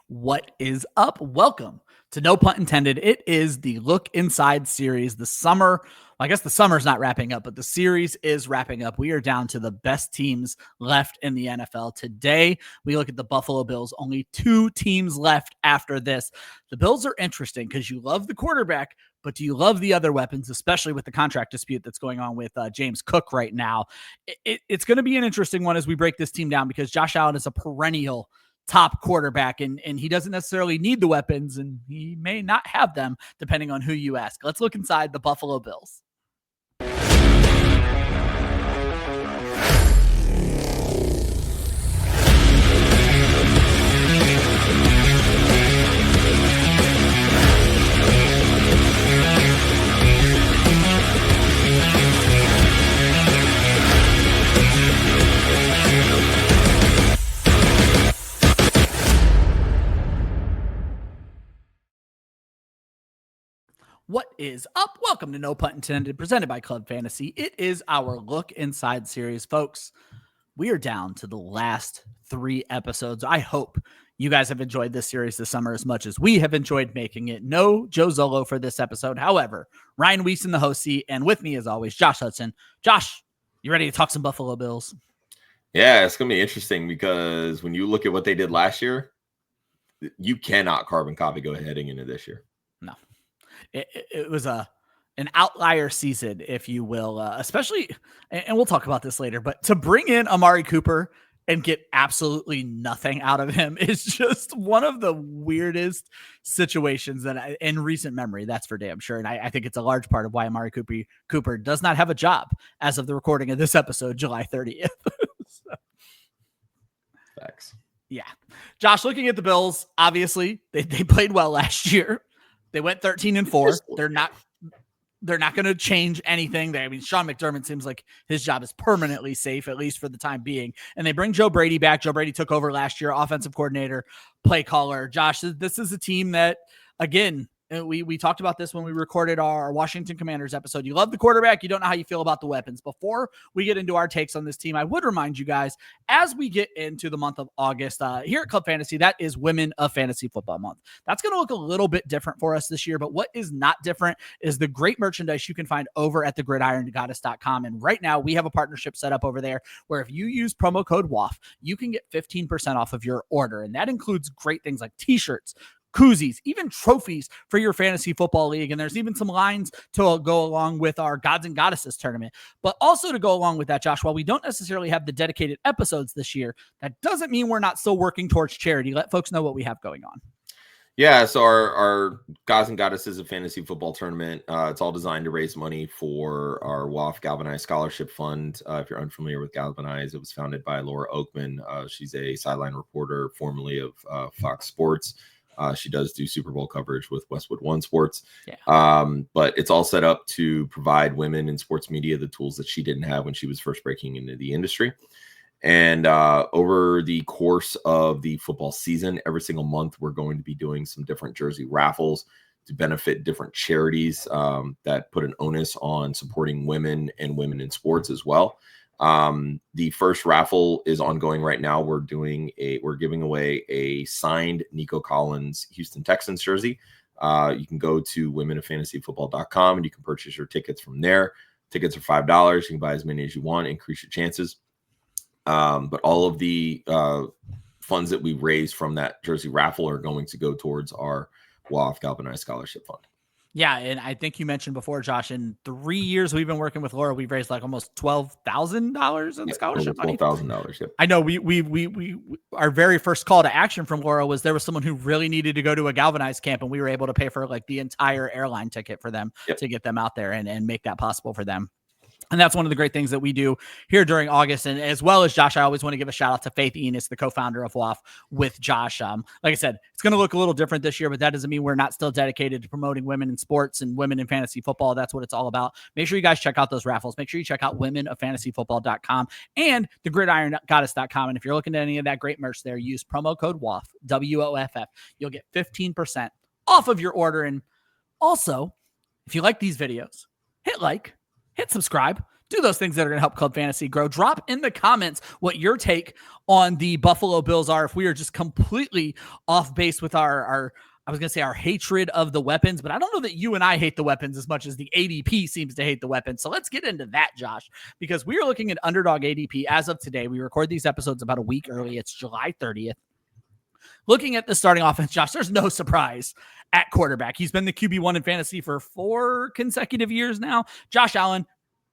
What is up? Welcome to No Punt Intended. It is the Look Inside series. The summer, I guess the summer's not wrapping up, but the series is wrapping up. We are down to the best teams left in the NFL. Today, we look at the Buffalo Bills. Only 2 teams left after this. The Bills are interesting because you love the quarterback, but do you love the other weapons, especially with the contract dispute that's going on with James Cook right now? It's going to be an interesting one as we break this team down because Josh Allen is a perennial top quarterback, and he doesn't necessarily need the weapons, and he may not have them depending on who you ask. Let's look inside the Buffalo Bills. What is up? Welcome to No Punt Intended, presented by Club Fantasy. It is our Look Inside series, folks. We are down to the last 3 episodes. I hope you guys have enjoyed this series this summer as much as we have enjoyed making it. No Joe Zolo for this episode. However, Ryan Weisse in the host seat, and with me as always, Josh Hudson. Josh, you ready to talk some Buffalo Bills? Yeah, it's going to be interesting because when you look at what they did last year, you cannot carbon copy go heading into this year. No. It was an outlier season, if you will, especially, and we'll talk about this later, but to bring in Amari Cooper and get absolutely nothing out of him is just one of the weirdest situations that in recent memory, that's for damn sure. And I think it's a large part of why Amari Cooper does not have a job as of the recording of this episode, July 30th. So. Facts. Yeah. Josh, looking at the Bills, obviously they played well last year. They went 13-4. They're not going to change anything. Sean McDermott seems like his job is permanently safe, at least for the time being. And they bring Joe Brady back. Joe Brady took over last year, offensive coordinator, play caller. Josh, this is a team that, again, we talked about this when we recorded our Washington Commanders episode. You love the quarterback. You don't know how you feel about the weapons. Before we get into our takes on this team, I would remind you guys, as we get into the month of August, here at Club Fantasy, that is Women of Fantasy Football Month. That's going to look a little bit different for us this year, but what is not different is the great merchandise you can find over at thegridirongoddess.com. And right now, we have a partnership set up over there where if you use promo code WAF, you can get 15% off of your order. And that includes great things like t-shirts, koozies, even trophies for your fantasy football league. And there's even some lines to go along with our Gods and Goddesses tournament. But also to go along with that, Josh, while we don't necessarily have the dedicated episodes this year, that doesn't mean we're not still working towards charity. Let folks know what we have going on. Yeah, so our Gods and Goddesses of Fantasy Football Tournament, it's all designed to raise money for our WAF Galvanize Scholarship Fund. If you're unfamiliar with Galvanize, it was founded by Laura Oakman. She's a sideline reporter, formerly of Fox Sports. She does do Super Bowl coverage with Westwood One Sports. Yeah. But it's all set up to provide women in sports media the tools that she didn't have when she was first breaking into the industry. And over the course of the football season, every single month, we're going to be doing some different jersey raffles to benefit different charities that put an onus on supporting women and women in sports as well. The first raffle is ongoing right now. We're giving away a signed Nico Collins Houston Texans jersey. You can go to womenoffantasyfootball.com and you can purchase your tickets from there. Tickets are $5. You can buy as many as you want, increase your chances. But all of the funds that we raise from that jersey raffle are going to go towards our WAF Galvanized Scholarship Fund. Yeah, and I think you mentioned before, Josh, in 3 years we've been working with Laura, we've raised like almost $12,000 in scholarship money. $12,000. Yep. I know we our very first call to action from Laura was there was someone who really needed to go to a galvanized camp, and we were able to pay for like the entire airline ticket for them to get them out there and make that possible for them. And that's one of the great things that we do here during August. And as well as Josh, I always want to give a shout out to Faith Enos, the co-founder of WAF with Josh. Like I said, it's going to look a little different this year, but that doesn't mean we're not still dedicated to promoting women in sports and women in fantasy football. That's what it's all about. Make sure you guys check out those raffles. Make sure you check out womenoffantasyfootball.com and thegridirongoddess.com. And if you're looking at any of that great merch there, use promo code WAF, WOFF. You'll get 15% off of your order. And also, if you like these videos, hit like, hit subscribe, do those things that are going to help Club Fantasy grow. Drop in the comments what your take on the Buffalo Bills are. If we are just completely off base with our I was going to say our hatred of the weapons, but I don't know that you and I hate the weapons as much as the ADP seems to hate the weapons. So let's get into that, Josh, because we are looking at underdog ADP as of today. We record these episodes about a week early. It's July 30th. Looking at the starting offense, Josh, there's no surprise at quarterback. He's been the QB1 in fantasy for 4 consecutive years now. Josh Allen,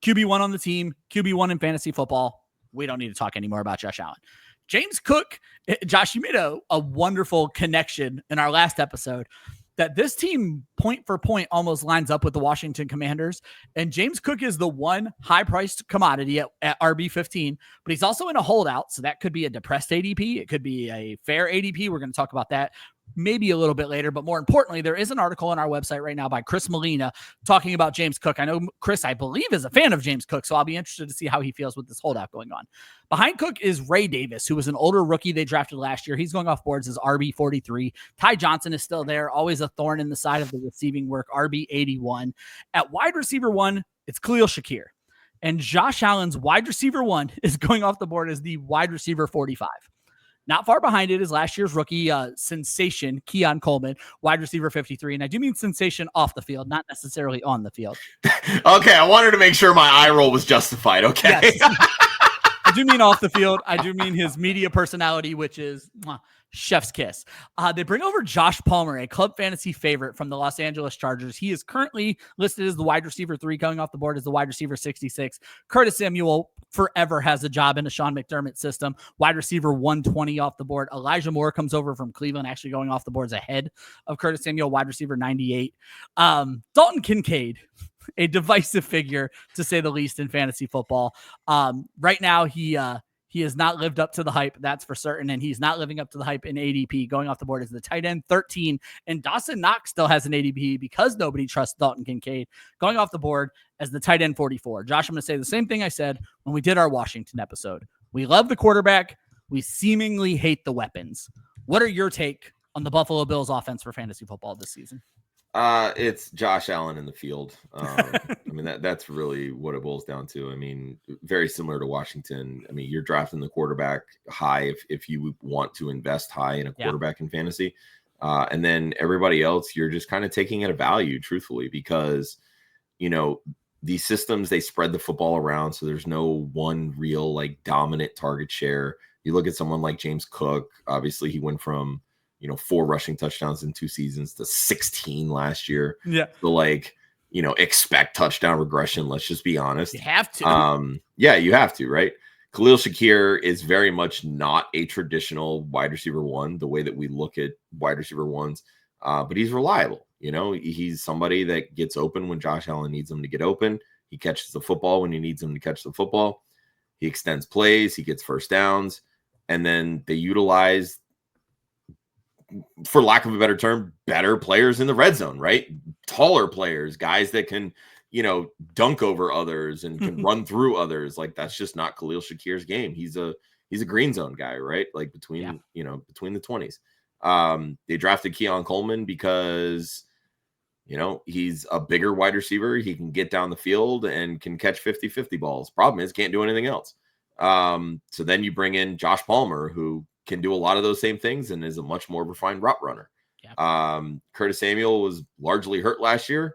QB1 on the team, QB1 in fantasy football. We don't need to talk anymore about Josh Allen. James Cook, Josh, you made a wonderful connection in our last episode that this team point for point almost lines up with the Washington Commanders. And James Cook is the one high-priced commodity at RB15, but he's also in a holdout. So that could be a depressed ADP. It could be a fair ADP. We're going to talk about that maybe a little bit later, but more importantly, there is an article on our website right now by Chris Molina talking about James Cook. I know Chris, I believe, is a fan of James Cook, so I'll be interested to see how he feels with this holdout going on. Behind Cook is Ray Davis, who was an older rookie they drafted last year. He's going off boards as RB43. Ty Johnson is still there, always a thorn in the side of the receiving work, RB81. At wide receiver 1, it's Khalil Shakir. And Josh Allen's wide receiver 1 is going off the board as the wide receiver 45. Not far behind it is last year's rookie sensation, Keon Coleman, wide receiver 53. And I do mean sensation off the field, not necessarily on the field. Okay, I wanted to make sure my eye roll was justified. Okay. Yes. I do mean off the field. I do mean his media personality, which is chef's kiss. They bring over Josh Palmer, a club fantasy favorite from the Los Angeles Chargers. He is currently listed as the wide receiver 3, going off the board as the wide receiver 66. Curtis Samuel forever has a job in a Sean McDermott system. Wide receiver 120 off the board. Elijah Moore comes over from Cleveland, actually going off the boards ahead of Curtis Samuel, wide receiver 98. Dalton Kincaid, a divisive figure to say the least in fantasy football. Right now, he has not lived up to the hype, that's for certain, and he's not living up to the hype in ADP. Going off the board is the tight end 13, and Dawson Knox still has an ADP because nobody trusts Dalton Kincaid. Going off the board as the tight end 44. Josh, I'm going to say the same thing I said when we did our Washington episode. We love the quarterback. We seemingly hate the weapons. What are your take on the Buffalo Bills offense for fantasy football this season? It's Josh Allen in the field. I mean, that's really what it boils down to. I mean, very similar to Washington. I mean, you're drafting the quarterback high if you want to invest high in a quarterback in fantasy. And then everybody else, you're just kind of taking it at a value, truthfully, because, you know, these systems, they spread the football around. So there's no one real like dominant target share. You look at someone like James Cook, obviously he went from, 4 rushing touchdowns in 2 seasons to 16 last year. Yeah. So expect touchdown regression. Let's just be honest. You have to. Yeah, you have to, right? Khalil Shakir is very much not a traditional wide receiver 1, the way that we look at wide receiver 1s, but he's reliable. He's somebody that gets open when Josh Allen needs him to get open. He catches the football when he needs him to catch the football. He extends plays. He gets first downs. And then they utilize, for lack of a better term, better players in the red zone, right? Taller players, guys that can, dunk over others and can run through others. Like, that's just not Khalil Shakir's game. He's a green zone guy, right? Like between the 20s. They drafted Keon Coleman because, he's a bigger wide receiver. He can get down the field and can catch 50-50 balls. Problem is, can't do anything else. So then you bring in Josh Palmer, who can do a lot of those same things and is a much more refined route runner. Yep. Curtis Samuel was largely hurt last year.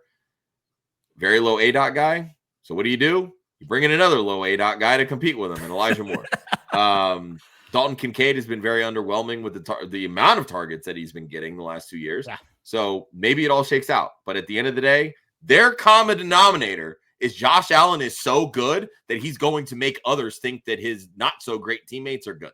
Very low ADOT guy. So what do? You bring in another low ADOT guy to compete with him, and Elijah Moore. Dalton Kincaid has been very underwhelming with the amount of targets that he's been getting the last 2 years. Yeah. So maybe it all shakes out. But at the end of the day, their common denominator is Josh Allen is so good that he's going to make others think that his not so great teammates are good.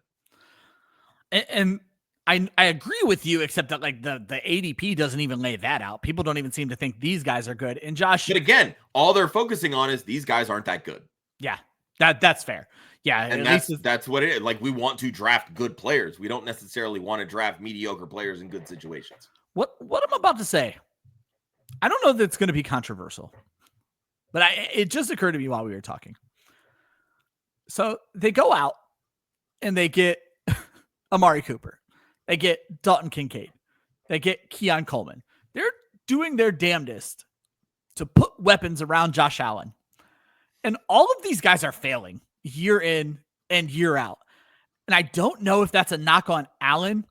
And I agree with you, except that the ADP doesn't even lay that out. People don't even seem to think these guys are good. And Josh, but again, all they're focusing on is these guys aren't that good. Yeah, that's fair. Yeah, and that's what it is. Like, we want to draft good players. We don't necessarily want to draft mediocre players in good situations. What I'm about to say, I don't know that it's going to be controversial, but it just occurred to me while we were talking. So they go out and they get Amari Cooper. They get Dalton Kincaid. They get Keon Coleman. They're doing their damnedest to put weapons around Josh Allen. And all of these guys are failing year in and year out. And I don't know if that's a knock on Allen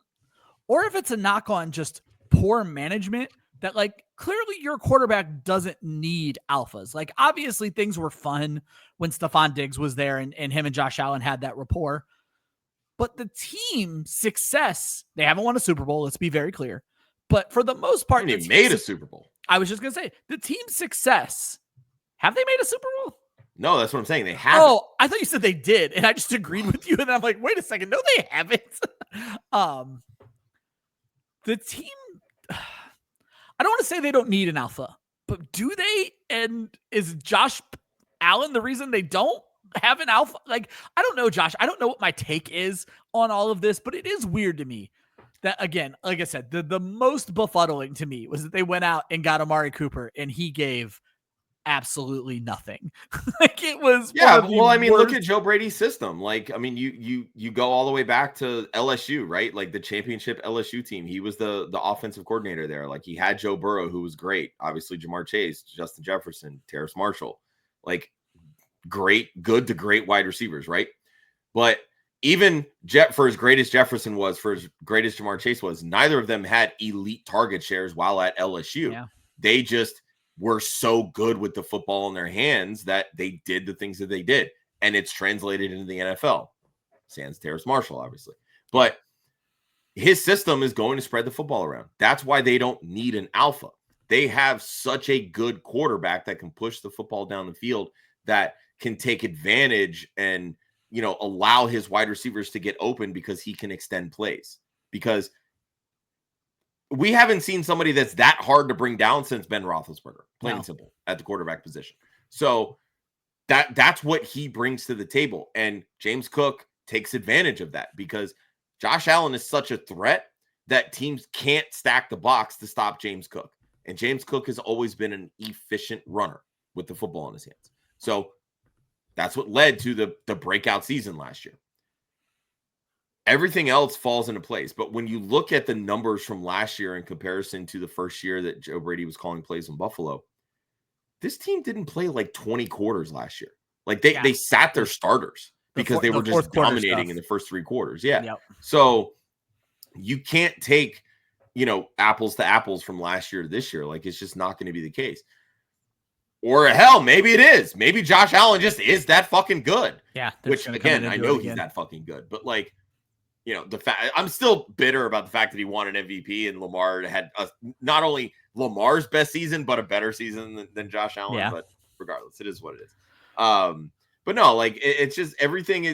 or if it's a knock on just poor management that, like, clearly your quarterback doesn't need alphas. Like, obviously things were fun when Stephon Diggs was there and him and Josh Allen had that rapport. But the team success, they haven't won a Super Bowl. Let's be very clear. But for the most part, they made a Super Bowl. I was just going to say, the team's success, have they made a Super Bowl? No, that's what I'm saying. They haven't. Oh, I thought you said they did, and I just agreed with you. And I'm like, wait a second. No, they haven't. The team, I don't want to say they don't need an alpha, but do they? And is Josh Allen the reason they don't have an alpha? Like, I don't know, Josh. I don't know what my take is on all of this, but it is weird to me that, again, like I said, the most befuddling to me was that they went out and got Amari Cooper, and he gave absolutely nothing. Like, it was well, I mean, look at Joe Brady's system. Like, I mean, you go all the way back to LSU, right? Like the championship LSU team. He was the offensive coordinator there. Like, he had Joe Burrow, who was great. Obviously, Jamar Chase, Justin Jefferson, Terrace Marshall, like good to great wide receivers, right? But even for as great as Jefferson was, for as great as Jamar Chase was, neither of them had elite target shares while at LSU. Yeah. They just were so good with the football in their hands that they did the things that they did. And it's translated into the NFL. Sans Terrace Marshall, obviously. But his system is going to spread the football around. That's why they don't need an alpha. They have such a good quarterback that can push the football down the field, that can take advantage and, allow his wide receivers to get open because he can extend plays. Because we haven't seen somebody that's that hard to bring down since Ben Roethlisberger, plain and simple, at the quarterback position. So that's what he brings to the table. And James Cook takes advantage of that because Josh Allen is such a threat that teams can't stack the box to stop James Cook. And James Cook has always been an efficient runner with the football in his hands. So that's what led to the breakout season last year. Everything else falls into place. But when you look at the numbers from last year in comparison to the first year that Joe Brady was calling plays in Buffalo, this team didn't play like 20 quarters last year. Like they sat their starters because they were just dominating in the first 3 quarters. Yeah. Yep. So you can't take, apples to apples from last year to this year. Like, it's just not going to be the case. Or hell, maybe it is. Maybe Josh Allen just is that fucking good. Yeah. Which, again, I know he's that fucking good. But, like, the fact, I'm still bitter about the fact that he won an MVP and Lamar had not only Lamar's best season, but a better season than Josh Allen. Yeah. But regardless, it is what it is. But no, like, it's just everything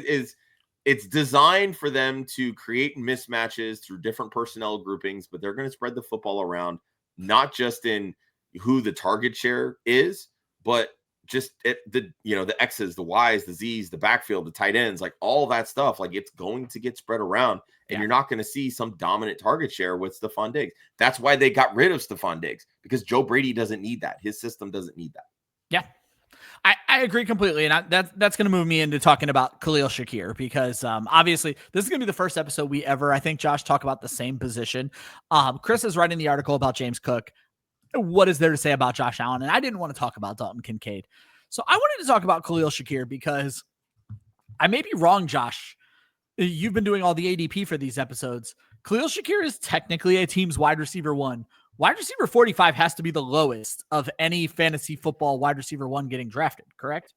it's designed for them to create mismatches through different personnel groupings, but they're going to spread the football around, not just in who the target share is, but just the X's, the Y's, the Z's, the backfield, the tight ends, like all that stuff. Like, it's going to get spread around, and you're not going to see some dominant target share with Stephon Diggs. That's why they got rid of Stephon Diggs, because Joe Brady doesn't need that. His system doesn't need that. Yeah. I agree completely. And that's going to move me into talking about Khalil Shakir, because obviously this is going to be the first episode we ever, I think, Josh, talk about the same position. Chris is writing the article about James Cook. What is there to say about Josh Allen? And I didn't want to talk about Dalton Kincaid. So I wanted to talk about Khalil Shakir, because I may be wrong, Josh. You've been doing all the ADP for these episodes. Khalil Shakir is technically a team's wide receiver 1. Wide receiver 45 has to be the lowest of any fantasy football wide receiver 1 getting drafted, correct?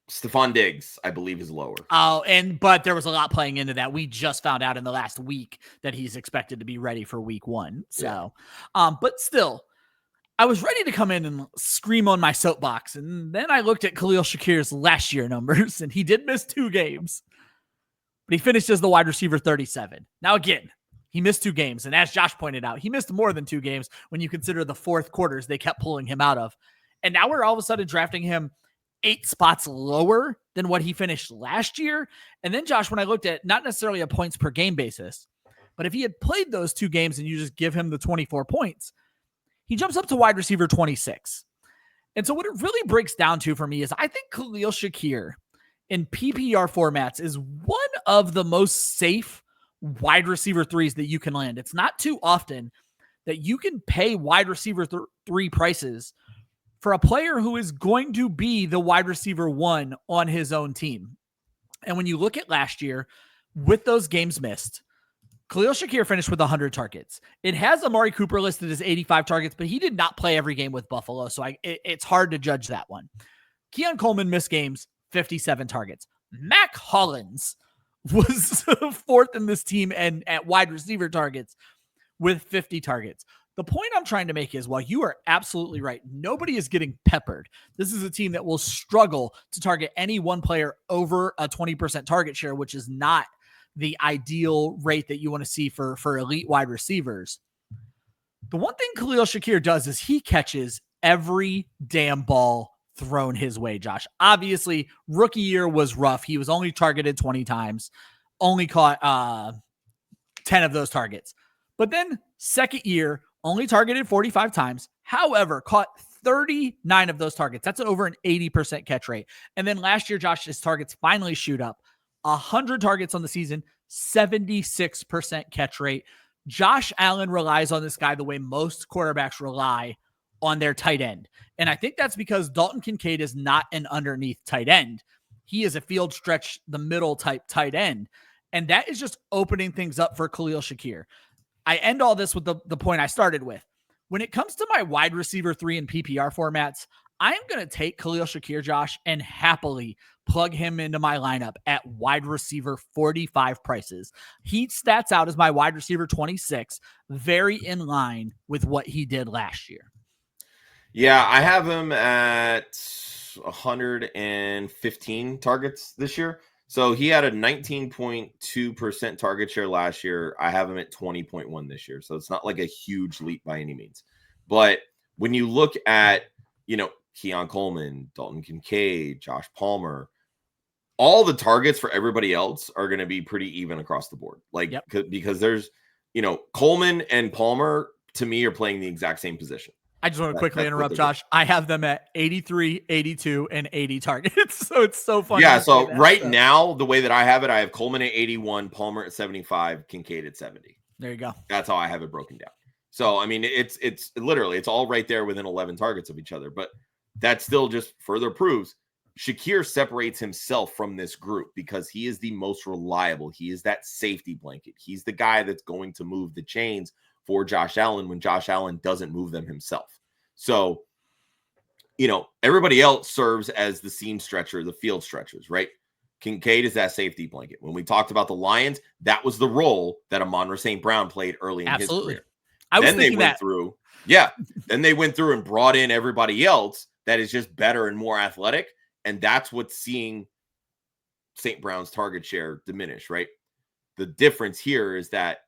Stephon Diggs, I believe, is lower. Oh, but there was a lot playing into that. We just found out in the last week that he's expected to be ready for week 1. So, but still, I was ready to come in and scream on my soapbox. And then I looked at Khalil Shakir's last year numbers, and he did miss 2 games, but he finished as the wide receiver 37. Now, again, he missed 2 games. And as Josh pointed out, he missed more than 2 games when you consider the fourth quarters they kept pulling him out of. And now we're all of a sudden drafting him 8 spots lower than what he finished last year. And then, Josh, when I looked at not necessarily a points per game basis, but if he had played those 2 games and you just give him the 24 points, he jumps up to wide receiver 26. And so what it really breaks down to for me is I think Khalil Shakir in PPR formats is one of the most safe wide receiver 3s that you can land. It's not too often that you can pay wide receiver 3 prices for a player who is going to be the wide receiver 1 on his own team. And when you look at last year, with those games missed, Khalil Shakir finished with 100 targets. It has Amari Cooper listed as 85 targets, but he did not play every game with Buffalo, so it's hard to judge that one. Keon Coleman missed games, 57 targets. Mac Hollins was fourth in this team and at wide receiver targets with 50 targets. The point I'm trying to make is, while you are absolutely right, nobody is getting peppered. This is a team that will struggle to target any one player over a 20% target share, which is not the ideal rate that you want to see for elite wide receivers. The one thing Khalil Shakir does is he catches every damn ball thrown his way, Josh. Obviously, rookie year was rough. He was only targeted 20 times, only caught 10 of those targets. But then second year, only targeted 45 times. However, caught 39 of those targets. That's over an 80% catch rate. And then last year, Josh, his targets finally shoot up. 100 targets on the season, 76% catch rate. Josh Allen relies on this guy the way most quarterbacks rely on their tight end. And I think that's because Dalton Kincaid is not an underneath tight end. He is a field stretch, the middle type tight end. And that is just opening things up for Khalil Shakir. I end all this with the point I started with. When it comes to my wide receiver 3 and PPR formats, I am going to take Khalil Shakir, Josh, and happily plug him into my lineup at wide receiver 45 prices. He stats out as my wide receiver 26, very in line with what he did last year. Yeah, I have him at 115 targets this year. So he had a 19.2% target share last year. I have him at 20.1 this year. So it's not like a huge leap by any means. But when you look at, Keon Coleman, Dalton Kincaid, Josh Palmer, all the targets for everybody else are going to be pretty even across the board. Because there's, Coleman and Palmer, to me, are playing the exact same position. I just want to quickly interrupt, Josh. I have them at 83, 82, and 80 targets. So it's so funny. Yeah, so now, the way that I have it, I have Coleman at 81, Palmer at 75, Kincaid at 70. There you go. That's how I have it broken down. So, I mean, it's literally, it's all right there within 11 targets of each other. But that still just further proves Shakir separates himself from this group because he is the most reliable. He is that safety blanket. He's the guy that's going to move the chains for Josh Allen when Josh Allen doesn't move them himself. So, everybody else serves as the seam stretcher, the field stretchers, right? Kincaid is that safety blanket. When we talked about the Lions, that was the role that Amon-Ra St. Brown played early in his career. Then they went through and brought in everybody else that is just better and more athletic. And that's what's seeing St. Brown's target share diminish, right? The difference here is that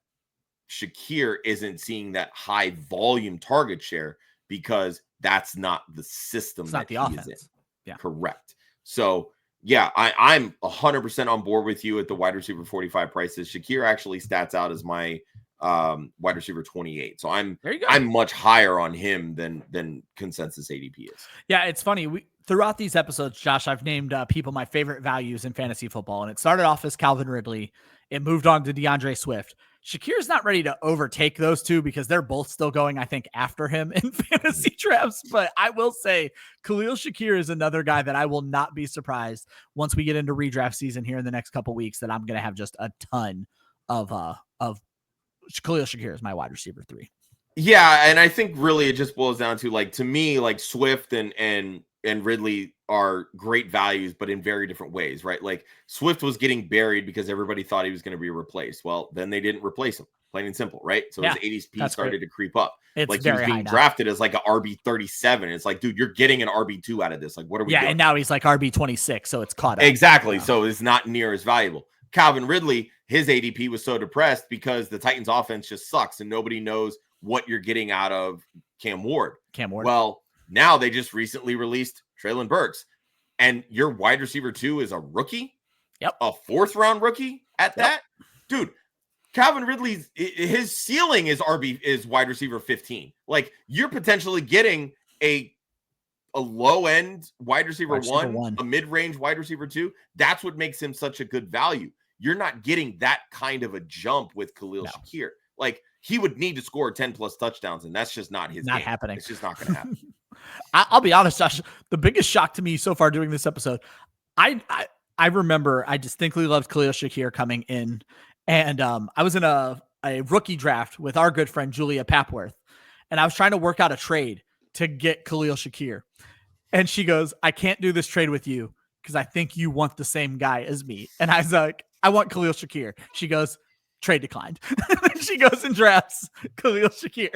Shakir isn't seeing that high volume target share because that's not the system. It's not the offense. Is in. Yeah. Correct. So, yeah, I'm 100% on board with you at the wide receiver 45 prices. Shakir actually stats out as my wide receiver 28. So I'm much higher on him than consensus ADP is. Yeah, it's funny. Throughout these episodes, Josh, I've named people my favorite values in fantasy football, and it started off as Calvin Ridley. It moved on to DeAndre Swift. Shakir's not ready to overtake those two because they're both still going, I think, after him in fantasy drafts. But I will say Khalil Shakir is another guy that I will not be surprised once we get into redraft season here in the next couple weeks that I'm going to have just a ton of Khalil Shakir as my wide receiver 3. Yeah, and I think really it just boils down to, to me, Swift and Ridley are great values, but in very different ways, right? Swift was getting buried because everybody thought he was going to be replaced. Well, then they didn't replace him, plain and simple, right? So his ADP started to creep up. He was being drafted as a RB37. It's dude, you're getting an RB2 out of this. What are we doing? And now he's RB26, so it's caught up. Exactly. Yeah. So it's not near as valuable. Calvin Ridley, his ADP was so depressed because the Titans offense just sucks and nobody knows what you're getting out of Cam Ward. Well, now they just recently released Treylon Burks, and your wide receiver 2 is a rookie. Yep. A 4th round rookie at that. Dude, Calvin Ridley's his ceiling is wide receiver 15. You're potentially getting a low end wide receiver 1, a mid-range wide receiver 2. That's what makes him such a good value. You're not getting that kind of a jump with Khalil Shakir. he would need to score 10 plus touchdowns, and that's just not his not game. happening. It's just not going to happen. I'll be honest, Josh, the biggest shock to me so far doing this episode, I remember I distinctly loved Khalil Shakir coming in, and I was in a rookie draft with our good friend Julia Papworth, and I was trying to work out a trade to get Khalil Shakir. And she goes, I can't do this trade with you because I think you want the same guy as me. And I was like, I want Khalil Shakir. She goes, trade declined. She goes and drafts Khalil Shakir.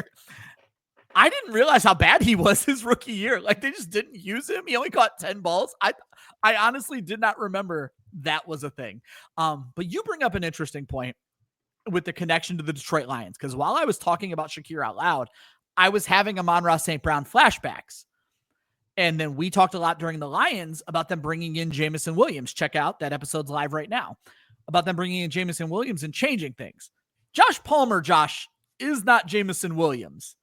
I didn't realize how bad he was his rookie year. Like, they just didn't use him. He only caught 10 balls. I honestly did not remember that was a thing. But you bring up an interesting point with the connection to the Detroit Lions. Because while I was talking about Shakir out loud, I was having Amon-Ra St. Brown flashbacks. And then we talked a lot during the Lions about them bringing in Jameson Williams. Check out that episode's live right now about them bringing in Jameson Williams and changing things. Josh Palmer, Josh, is not Jameson Williams,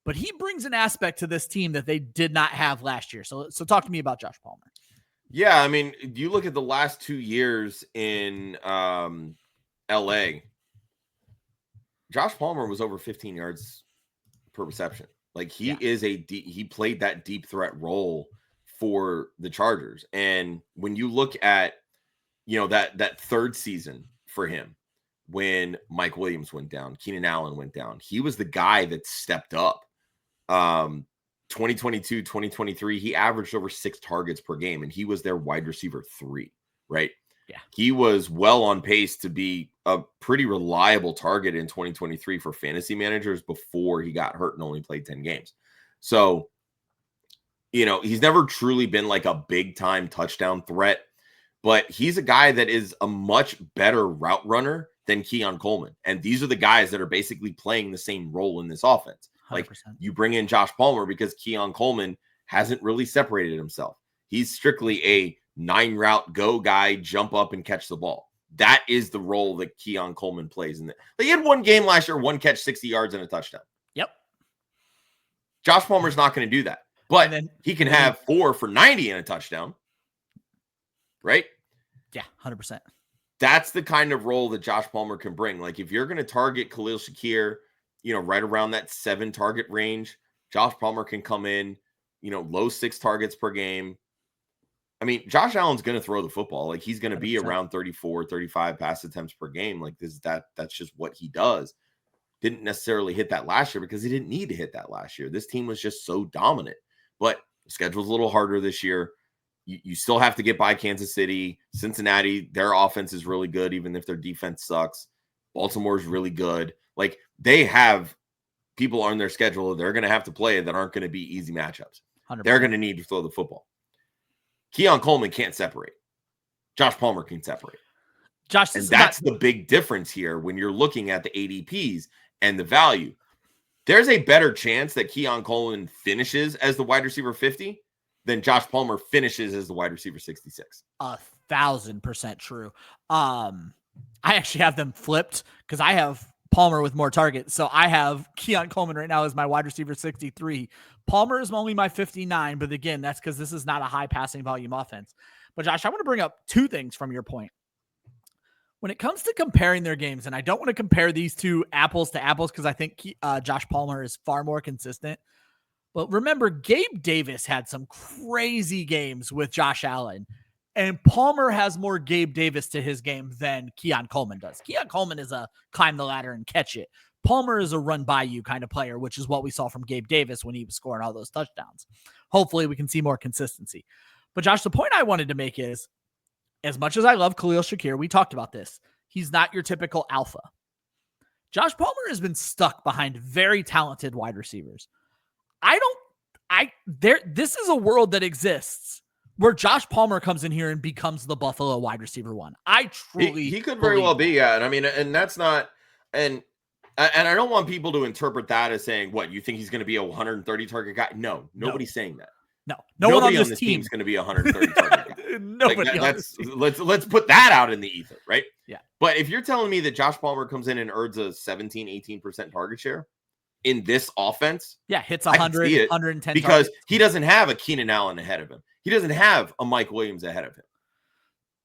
but he brings an aspect to this team that they did not have last year. So talk to me about Josh Palmer. Yeah, I mean, you look at the last 2 years in LA, Josh Palmer was over 15 yards per reception. Like, he is he played that deep threat role for the Chargers. And when you look at, that third season for him, when Mike Williams went down, Keenan Allen went down, he was the guy that stepped up. 2022, 2023, he averaged over 6 targets per game, and he was their wide receiver 3, right? Yeah. He was well on pace to be a pretty reliable target in 2023 for fantasy managers before he got hurt and only played 10 games. So, he's never truly been like a big time touchdown threat, but he's a guy that is a much better route runner than Keon Coleman. And these are the guys that are basically playing the same role in this offense. 100%. Like, you bring in Josh Palmer because Keon Coleman hasn't really separated himself. He's strictly a 9-route go guy, jump up and catch the ball. That is the role that Keon Coleman plays. He had one game last year, 1 catch, 60 yards and a touchdown. Yep. Josh Palmer's not going to do that, but he can have 4 for 90 and a touchdown. Right? Yeah, 100%. That's the kind of role that Josh Palmer can bring. Like, if you're going to target Khalil Shakir, right around that 7 target range, Josh Palmer can come in, low 6 targets per game. I mean, Josh Allen's going to throw the football. Like, he's going to be around 34, 35 pass attempts per game. Like, that's just what he does. Didn't necessarily hit that last year because he didn't need to hit that last year. This team was just so dominant. But the schedule's a little harder this year. You still have to get by Kansas City. Cincinnati, their offense is really good, even if their defense sucks. Baltimore's really good. Like, they have people on their schedule they're going to have to play that aren't going to be easy matchups. 100%. They're going to need to throw the football. Keon Coleman can't separate. Josh Palmer can separate. Josh, and that's the big difference here when you're looking at the ADPs and the value. There's a better chance that Keon Coleman finishes as the wide receiver 50 than Josh Palmer finishes as the wide receiver 66. 1,000% true. I actually have them flipped because I have Palmer with more targets. So I have Keon Coleman right now as my wide receiver 63. Palmer is only my 59, but again, that's because this is not a high passing volume offense. But Josh, I want to bring up 2 things from your point. When it comes to comparing their games, and I don't want to compare these two apples to apples because I think Josh Palmer is far more consistent. But remember, Gabe Davis had some crazy games with Josh Allen, and Palmer has more Gabe Davis to his game than Keon Coleman does. Keon Coleman is a climb the ladder and catch it. Palmer is a run by you kind of player, which is what we saw from Gabe Davis when he was scoring all those touchdowns. Hopefully we can see more consistency. But Josh, the point I wanted to make is, as much as I love Khalil Shakir, we talked about this. He's not your typical alpha. Josh Palmer has been stuck behind very talented wide receivers. This is a world that exists where Josh Palmer comes in here and becomes the Buffalo wide receiver 1. I truly he could very well be, yeah. And I mean, and that's not, and I don't want people to interpret that as saying, what, you think he's going to be a 130 target guy? No, nobody's saying that. Nobody on this team is going to be a 130 target guy. Nobody. Let's put that out in the ether, right? Yeah. But if you're telling me that Josh Palmer comes in and earns a 17, 18% target share in this offense, hits 100, 110 because targets. He doesn't have a Keenan Allen ahead of him. He doesn't have a Mike Williams ahead of him.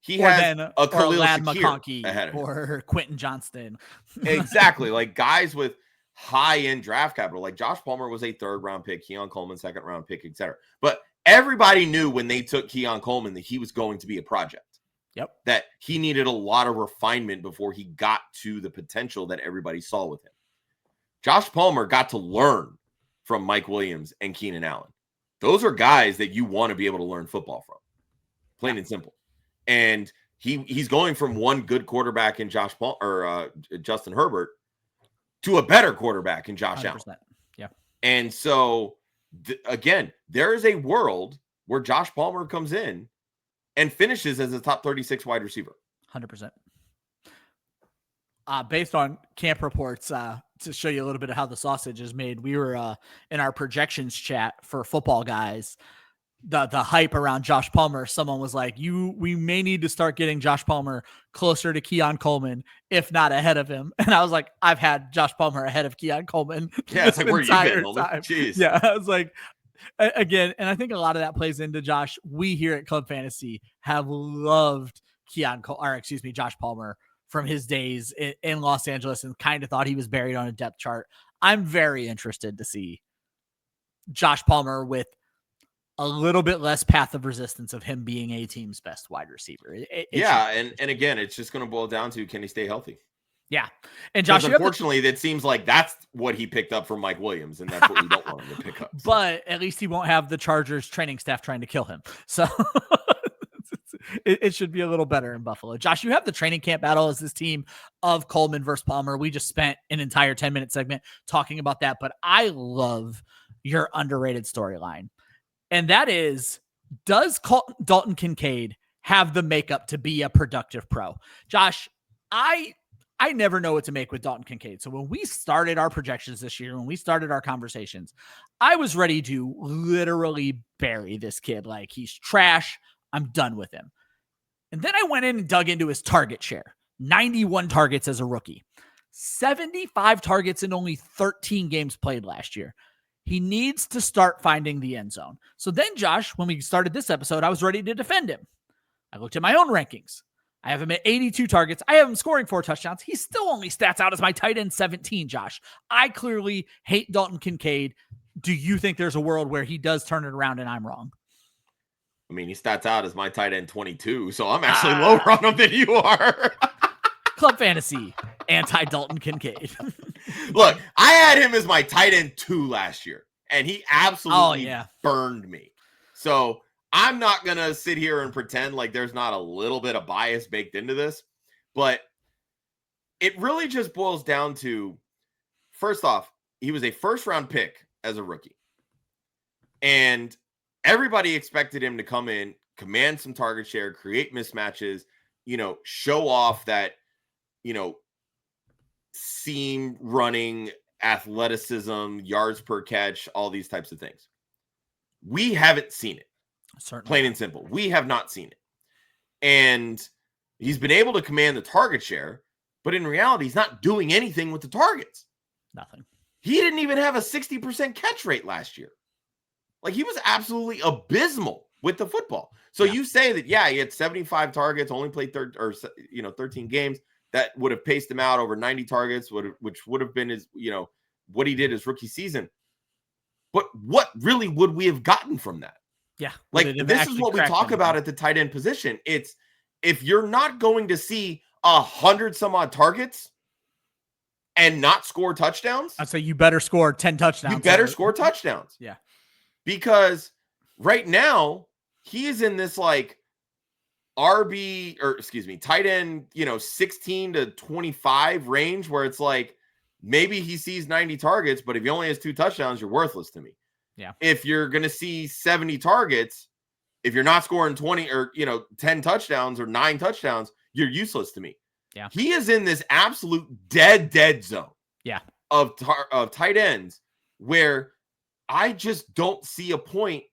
He has a Khalil Shakir ahead of him. Or Quentin Johnston. Exactly. Like, guys with high-end draft capital. Like Josh Palmer was a 3rd-round pick, Keon Coleman 2nd-round pick, etc. But everybody knew when they took Keon Coleman that he was going to be a project. Yep. That he needed a lot of refinement before he got to the potential that everybody saw with him. Josh Palmer got to learn from Mike Williams and Keenan Allen. Those are guys that you want to be able to learn football from. Plain and simple. And he's going from one good quarterback in Justin Herbert to a better quarterback in Josh 100%. Allen. Yeah. And so again, there is a world where Josh Palmer comes in and finishes as a top 36 wide receiver. 100%. Based on camp reports, to show you a little bit of how the sausage is made, we were in our projections chat for football guys. The hype around Josh Palmer, someone was like, we may need to start getting Josh Palmer closer to Keon Coleman, if not ahead of him. And I was like, I've had Josh Palmer ahead of Keon Coleman. Yeah, it's like, where you been, Holman? Jeez. Yeah, I was like, again, and I think a lot of that plays into Josh. We here at Club Fantasy have loved Josh Palmer from his days in Los Angeles and kind of thought he was buried on a depth chart. I'm very interested to see Josh Palmer with a little bit less path of resistance of him being a team's best wide receiver. And again, it's just going to boil down to, can he stay healthy? Yeah. And Josh, unfortunately, that seems like that's what he picked up from Mike Williams, and that's what we don't want him to pick up. So. But at least he won't have the Chargers training staff trying to kill him. So it should be a little better in Buffalo. Josh, you have the training camp battle as this team of Coleman versus Palmer. We just spent an entire 10-minute segment talking about that, but I love your underrated storyline. And that is, does Dalton Kincaid have the makeup to be a productive pro? Josh, I never know what to make with Dalton Kincaid. So when we started our projections this year, when we started our conversations, I was ready to literally bury this kid. Like, he's trash. I'm done with him. And then I went in and dug into his target share. 91 targets as a rookie. 75 targets in only 13 games played last year. He needs to start finding the end zone. So then, Josh, when we started this episode, I was ready to defend him. I looked at my own rankings. I have him at 82 targets. I have him scoring 4 touchdowns. He still only stats out as my tight end 17, Josh. I clearly hate Dalton Kincaid. Do you think there's a world where he does turn it around and I'm wrong? I mean, he stats out as my tight end 22, so I'm actually lower on him than you are. Club Fantasy, anti-Dalton Kincaid. Look, I had him as my tight end 2 last year, and he absolutely burned me. So I'm not going to sit here and pretend like there's not a little bit of bias baked into this, but it really just boils down to, first off, he was a first-round pick as a rookie. And everybody expected him to come in, command some target share, create mismatches, show off that, seam running, athleticism, yards per catch, all these types of things. We haven't seen it. Certainly. Plain and simple. We have not seen it. And he's been able to command the target share, but in reality, he's not doing anything with the targets. Nothing. He didn't even have a 60% catch rate last year. Like, he was absolutely abysmal with the football. So you say that, he had 75 targets, only played 13 games. That would have paced him out over 90 targets, which would have been his, what he did his rookie season. But what really would we have gotten from that? Yeah. Like, this is what we talk about at the tight end position. It's, if you're not going to see 100 some odd targets and not score touchdowns, I'd say you better score 10 touchdowns. You better score touchdowns. Yeah. Because right now he is in this like tight end, 16 to 25 range where it's like, maybe he sees 90 targets, but if he only has 2 touchdowns, you're worthless to me. Yeah. If you're going to see 70 targets, if you're not scoring 20 or, 10 touchdowns or 9 touchdowns, you're useless to me. Yeah. He is in this absolute dead zone. Yeah. Of tight ends where I just don't see a point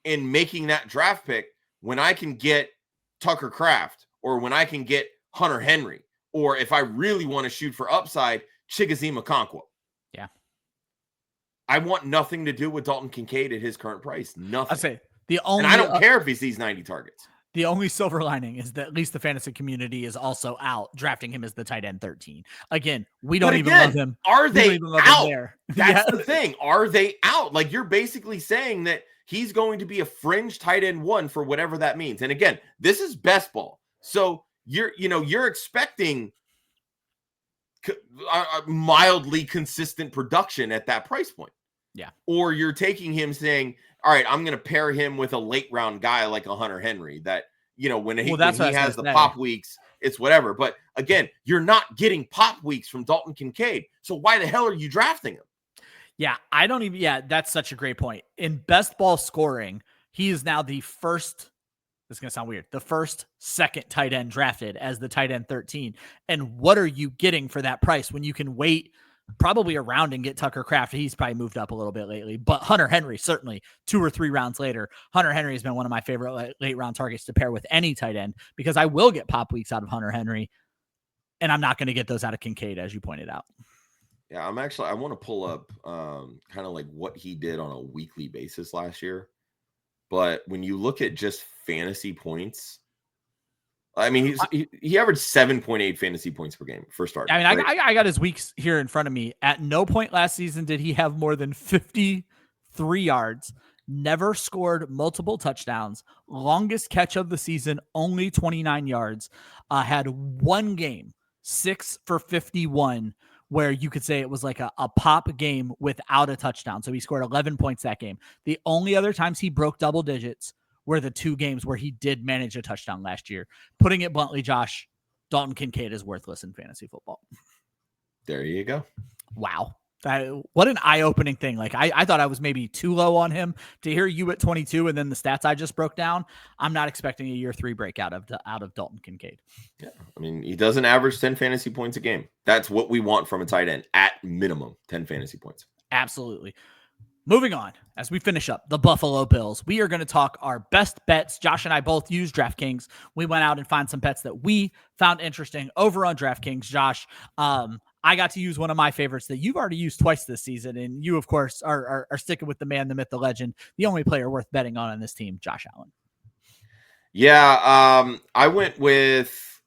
in making that draft pick when I can get Tucker Kraft or when I can get Hunter Henry, or if I really want to shoot for upside, Chigoziem Okonkwo. Yeah. I want nothing to do with Dalton Kincaid at his current price. Nothing. I say the only, and I don't care if he sees 90 targets. The only silver lining is that at least the fantasy community is also out drafting him as the tight end 13. Again, we don't even love him. Are they out? There. That's the thing. Are they out? Like, you're basically saying that he's going to be a fringe tight end 1 for whatever that means. And again, this is best ball. So you're expecting mildly consistent production at that price point. Yeah. Or you're taking him saying, all right, I'm going to pair him with a late round guy like a Hunter Henry that, when he has the pop weeks, it's whatever. But again, you're not getting pop weeks from Dalton Kincaid. So why the hell are you drafting him? Yeah, that's such a great point. In best ball scoring, he is now the first, this is going to sound weird, the first second tight end drafted as the tight end 13. And what are you getting for that price when you can wait probably around and get Tucker Kraft? He's probably moved up a little bit lately, but Hunter Henry, certainly 2 or 3 rounds later, Hunter Henry has been one of my favorite late round targets to pair with any tight end because I will get pop weeks out of Hunter Henry and I'm not going to get those out of Kincaid, as you pointed out. Yeah, I want to pull up kind of like what he did on a weekly basis last year. But when you look at just fantasy points, I mean, he averaged 7.8 fantasy points per game for start. I mean, right? I got his weeks here in front of me. At no point last season did he have more than 53 yards, never scored multiple touchdowns, longest catch of the season, only 29 yards, had one game, 6 for 51, where you could say it was like a pop game without a touchdown. So he scored 11 points that game. The only other times he broke double digits were the 2 games where he did manage a touchdown last year. Putting it bluntly, Josh, Dalton Kincaid is worthless in fantasy football. There you go. Wow. What an eye-opening thing. Like I thought I was maybe too low on him. To hear you at 22 and then the stats I just broke down, I'm not expecting a year 3 breakout out of Dalton Kincaid. Yeah. I mean, he doesn't average 10 fantasy points a game. That's what we want from a tight end, at minimum 10 fantasy points. Absolutely. Moving on, as we finish up the Buffalo Bills, we are going to talk our best bets. Josh and I both use DraftKings. We went out and found some bets that we found interesting over on DraftKings. Josh, I got to use one of my favorites that you've already used twice this season, and you, of course, are sticking with the man, the myth, the legend, the only player worth betting on this team, Josh Allen. Yeah, I went with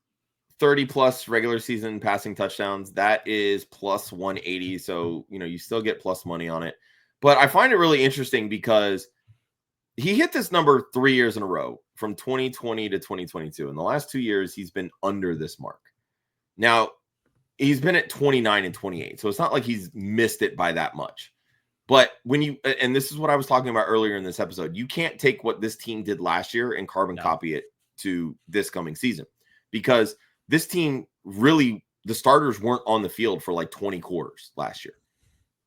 30-plus regular season passing touchdowns. That is plus 180, so you still get plus money on it. But I find it really interesting because he hit this number 3 years in a row from 2020 to 2022. In the last 2 years, he's been under this mark. Now, he's been at 29 and 28. So it's not like he's missed it by that much. But and this is what I was talking about earlier in this episode, you can't take what this team did last year and carbon copy it to this coming season. Because this team really, the starters weren't on the field for like 20 quarters last year.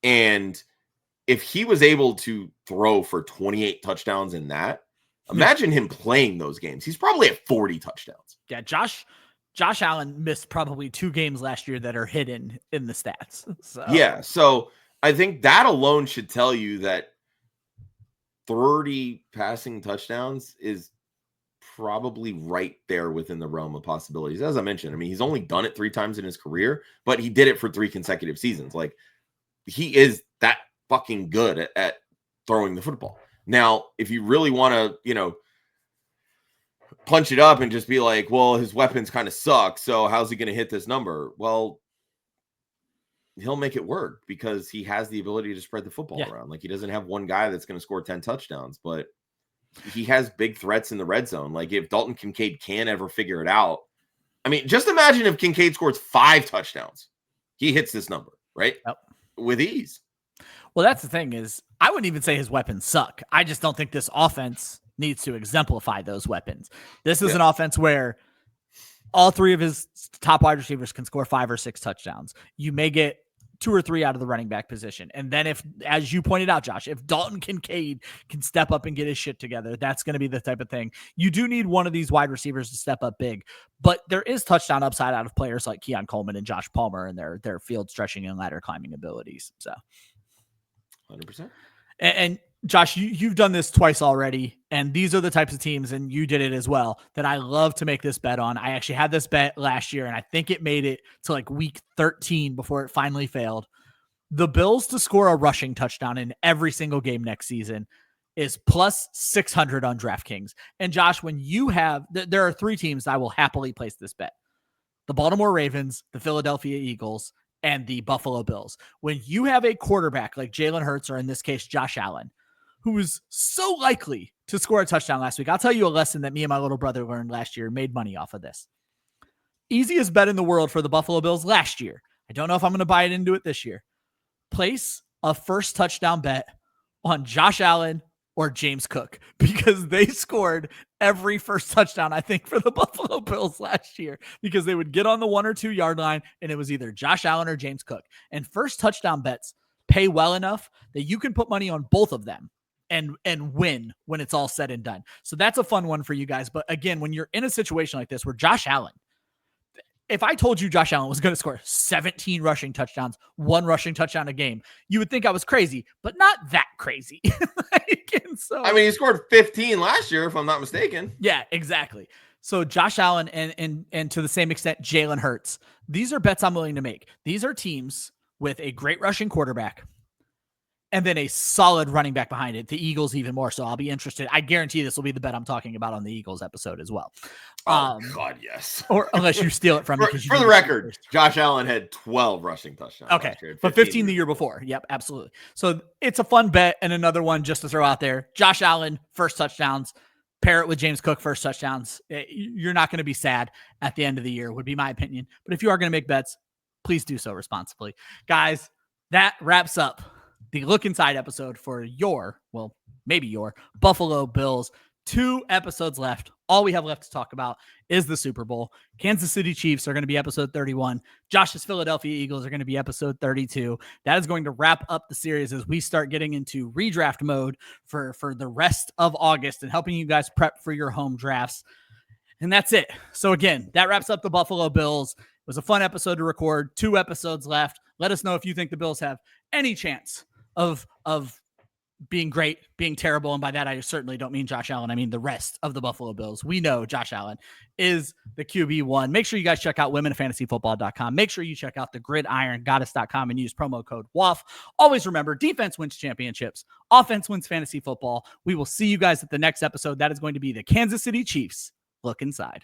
And if he was able to throw for 28 touchdowns in that, imagine him playing those games. He's probably at 40 touchdowns. Yeah, Josh Allen missed probably 2 games last year that are hidden in the stats. So. Yeah, so I think that alone should tell you that 30 passing touchdowns is probably right there within the realm of possibilities. As I mentioned, I mean, he's only done it 3 times in his career, but he did it for 3 consecutive seasons. Like, he is that fucking good at throwing the football. Now, if you really want to, punch it up and just be like, well, his weapons kind of suck, so how's he going to hit this number? Well, he'll make it work because he has the ability to spread the football around. Like, he doesn't have one guy that's going to score 10 touchdowns, but he has big threats in the red zone. Like, if Dalton Kincaid can ever figure it out, I mean, just imagine if Kincaid scores 5 touchdowns. He hits this number, right? Yep. With ease. Well, that's the thing is, I wouldn't even say his weapons suck. I just don't think this offense needs to exemplify those weapons. This is an offense where all 3 of his top wide receivers can score 5 or 6 touchdowns. You may get 2 or 3 out of the running back position. And then if, as you pointed out, Josh, if Dalton Kincaid can step up and get his shit together, that's going to be the type of thing. You do need one of these wide receivers to step up big, but there is touchdown upside out of players like Keon Coleman and Josh Palmer and their field stretching and ladder climbing abilities. So 100%. And Josh, you've done this twice already, and these are the types of teams, and you did it as well, that I love to make this bet on. I actually had this bet last year, and I think it made it to like week 13 before it finally failed. The Bills to score a rushing touchdown in every single game next season. is plus 600 on DraftKings. And Josh, when you have, there are 3 teams I will happily place this bet: the Baltimore Ravens, the Philadelphia Eagles, and the Buffalo Bills. When you have a quarterback like Jalen Hurts, or in this case, Josh Allen, who was so likely to score a touchdown last week, I'll tell you a lesson that me and my little brother learned last year, made money off of this. Easiest bet in the world for the Buffalo Bills last year. I don't know if I'm going to buy it into it this year. Place a first touchdown bet on Josh Allen or James Cook, because they scored every first touchdown, I think, for the Buffalo Bills last year, because they would get on the 1 or 2 yard line and it was either Josh Allen or James Cook. And first touchdown bets pay well enough that you can put money on both of them and win when it's all said and done. So that's a fun one for you guys. But again, when you're in a situation like this where Josh Allen, if I told you Josh Allen was going to score 17 rushing touchdowns, 1 rushing touchdown a game, you would think I was crazy, but not that crazy. He scored 15 last year, if I'm not mistaken. Yeah, exactly. So Josh Allen and to the same extent, Jalen Hurts. These are bets I'm willing to make. These are teams with a great rushing quarterback and then a solid running back behind it. The Eagles even more so. I'll be interested. I guarantee this will be the bet I'm talking about on the Eagles episode as well. God, yes. Or unless you steal it from me. For the record, Josh Allen had 12 rushing touchdowns. Okay, but 15 the year before. Yep, absolutely. So it's a fun bet. And another one just to throw out there: Josh Allen, first touchdowns. Pair it with James Cook, first touchdowns. You're not going to be sad at the end of the year, would be my opinion. But if you are going to make bets, please do so responsibly. Guys, that wraps up the Look Inside episode for maybe your Buffalo Bills. 2 episodes left. All we have left to talk about is the Super Bowl. Kansas City Chiefs are going to be episode 31. Josh's Philadelphia Eagles are going to be episode 32. That is going to wrap up the series as we start getting into redraft mode for the rest of August and helping you guys prep for your home drafts. And that's it. So again, that wraps up the Buffalo Bills. It was a fun episode to record. 2 episodes left. Let us know if you think the Bills have any chance of being great, being terrible. And by that, I certainly don't mean Josh Allen. I mean the rest of the Buffalo Bills. We know Josh Allen is the QB1. Make sure you guys check out womenfantasyfootball.com. Make sure you check out the gridirongoddess.com and use promo code WAF. Always remember, defense wins championships. Offense wins fantasy football. We will see you guys at the next episode. That is going to be the Kansas City Chiefs Look Inside.